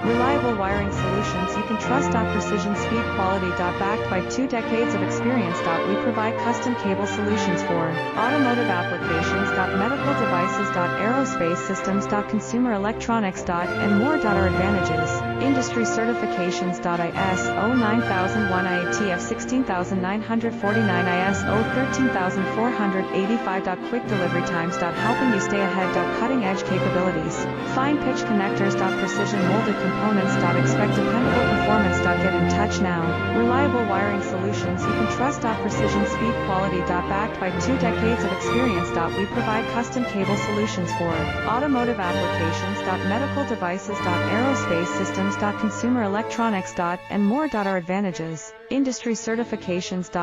Reliable wiring solutions you can trust. Precision speed quality. Backed by 2 decades of experience. We provide custom cable solutions for automotive applications. Medical devices. Aerospace systems. Consumer electronics. And more. Our advantages: industry certifications. ISO 9001, IATF 16949, ISO 13485. Quick delivery times. Helping you stay ahead. Cutting edge capabilities. Fine pitch connectors. Precision molded components. Expect dependable performance. Get in touch now. Reliable wiring solutions you can trust. Precision speed quality. Backed by 2 decades of experience. We provide custom cable solutions for automotive applications. Medical devices. Aerospace systems. Consumer electronics. And more. Our advantages: industry certifications. IS